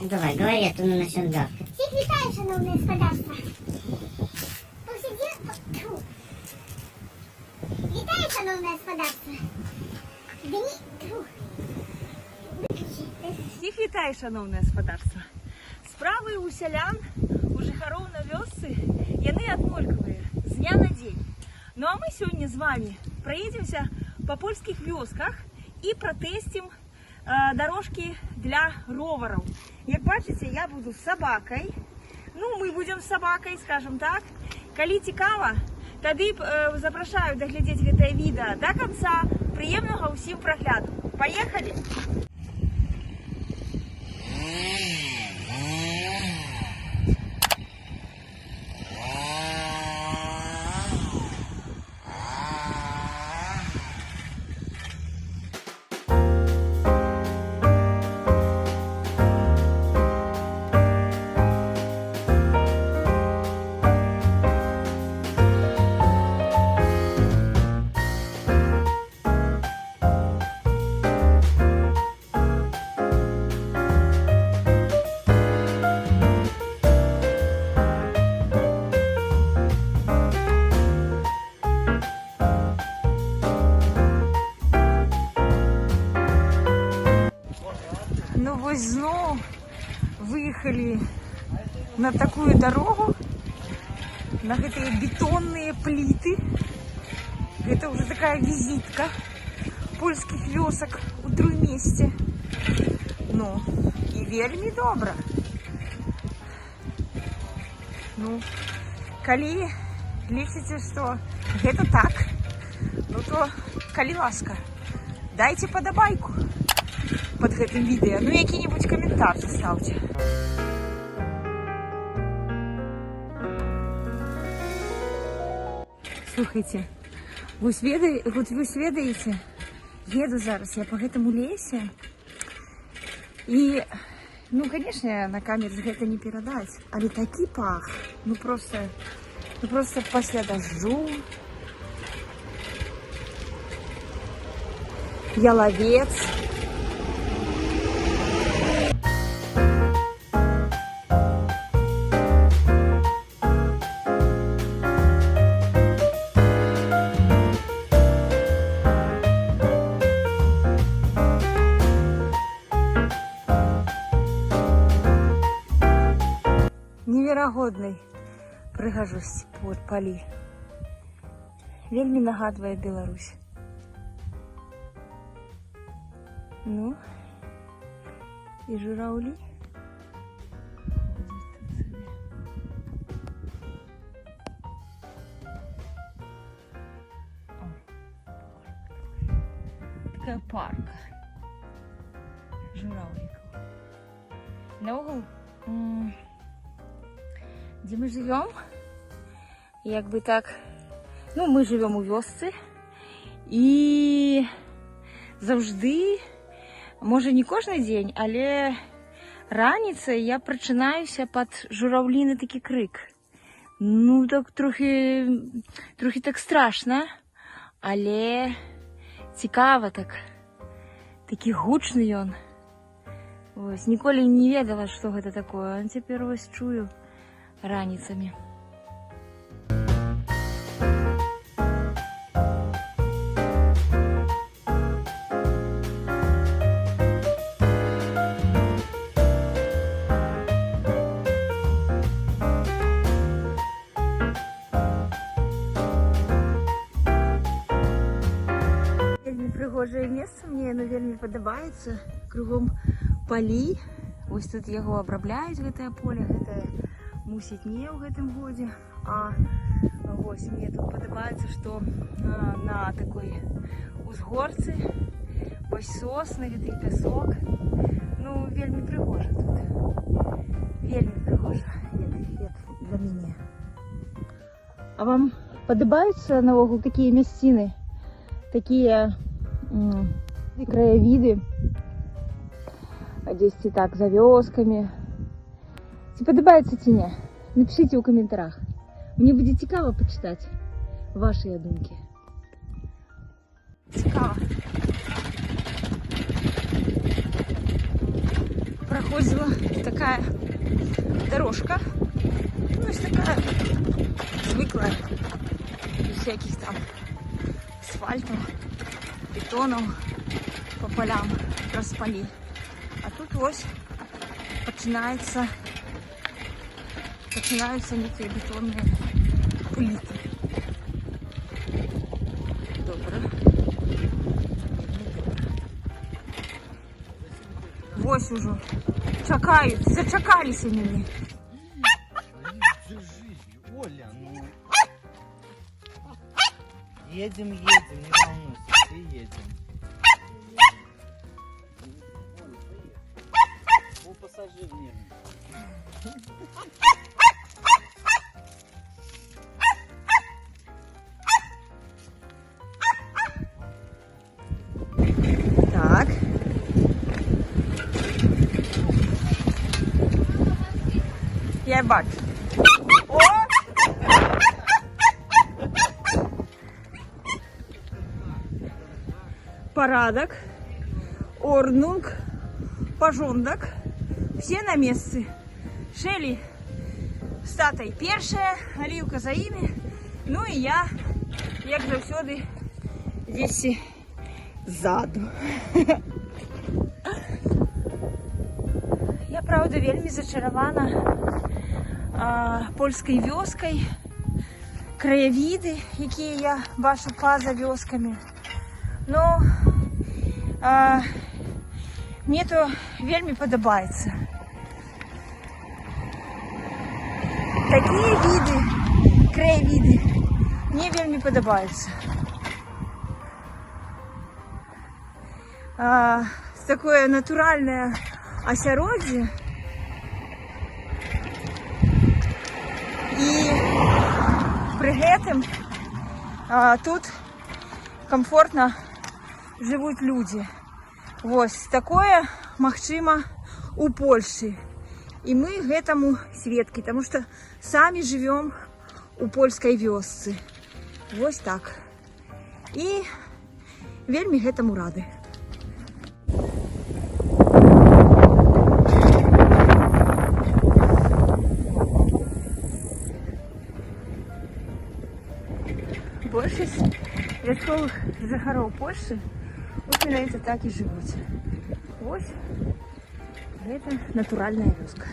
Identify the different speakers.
Speaker 1: Давай, говори, а то мы начнем гавкать.
Speaker 2: Всіх вітаю, шановне господарство. Вітаю, шановне господарство.
Speaker 3: Всіх вітаю, шановне господарство. Справи у селян, у жихароў на вёсцы, яны аднолькавыя з дня на дзень. Ну а мы сегодня с вами проедемся по польских вёсках и протестим дорожки для роваров. Как бачите, я буду с собакой. Ну, мы будем с собакой, скажем так. Калі цікава, тады запрашаю доглядеть это видео до конца. Приемного усім прогляду. Поехали! Ну вот снова выехали на такую дорогу, на эти бетонные плиты. Это уже такая визитка польских вёсок у Труйместе. Ну, и вельми добра. Ну, калі лічыце, что это так, ну то, калі ласка, дайте подобайку под этим видео, ну какие-нибудь комментарии ставьте. Слухайте, вы ведаете, еду зараз я по этому лесе, и, ну, конечно, на камеру это не передать, але таки пах, ну просто после дождю, яловец. Неверагоднай прыгажосць палі. Вельмі нагадвае Беларусь. Ну, і жураўлі. Такая парка жураўлікаў. Наогул, где мы живем, як бы так, ну, мы живем у вёсцы, и завжды, може не кожны дзень, але раніцай я прачынаюся пад жураўліны такі крык. Ну, так трохі так страшна, але цікава так, такі гучны ён. Вось, ніколі не ведала, што гэта такое, а цяпер вось чую раніцамі. Вельмі прыгожае месца, мне яно вельмі падабаецца. Кругом палі. Вось тут яго абрабляюць, гэтае поле, гэтае мусіць не ў гэтым годзе, а вось мне тут падабаецца, што на такой узгорцы вось сосны, гэты пясок, ну вельмі прыгожа тут, вельмі прыгожа, як для мяне. А вам падабаюцца наогул такія мясціны, такія краявіды, дзесьці так за вёскамі? Ці падабаецца ці не? Напишите ў каментарах. Мне будзе цікава пачытаць вашыя думкі. Цікава. проходила такая дорожка. Ну, ось такая звыклая. Без всяких там асфальтов, бетонов по полям розпалі. А тут ось починаються некие бетонные плиты. Добре. Ось уже. Чекають, зачекалися мені.
Speaker 4: Оля, ну... Едем, не волнуйся, все едем. О, пассажир нервный.
Speaker 3: Так. Я бачу. О! Порядок, орнунг, пожондок. Все на месте. Шелі з татою перша, Алівка за ими. Ну і я, як завсёди, десь ззаду. Я, правда, вельми зачарована польською вёскою. Краєвіди, які я бачу поза вёсками. Ну, мне то вельми подобається. Такие виды, краєвіди, мне вельми подобаються. Такое натуральное осяроддзе. И при гэтым тут комфортно живут люди. Вось такое магчыма у Польши. И мы гэтаму сведкі, потому что сами живем у польской вёсцы. Вось так. И вельми гэтаму рады. Большасць вясковых жыхароў Польши вот менавіта так і жывуць. Вось гэта натуральная вёска.